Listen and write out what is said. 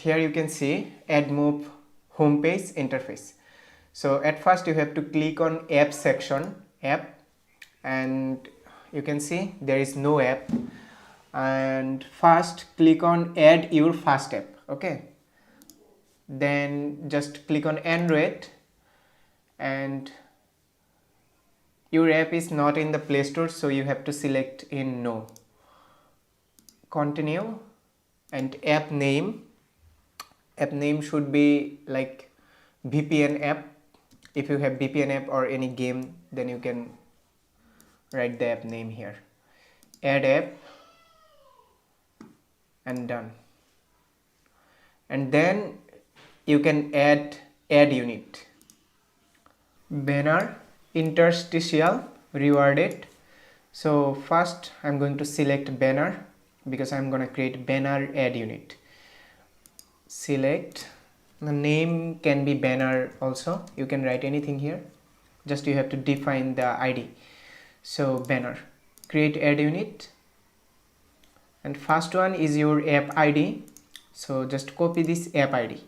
Here you can see AdMob homepage interface. So at first you have to click on app section, app, and you can see there is no app. And first click on add your first app. Okay, then just click on Android, and your app is not in the Play Store, so you have to select in no. Continue, and app name should be like VPN app. If you have VPN app or any game, then you can write the app name here. Add app, and done. And then you can add unit, banner, interstitial, rewarded. So first I'm going to select banner because I'm going to create banner add unit. Select, the name can be banner also, you can write anything here, just you have to define the ID. So banner, create add unit, and first one is your app ID, so just copy this app ID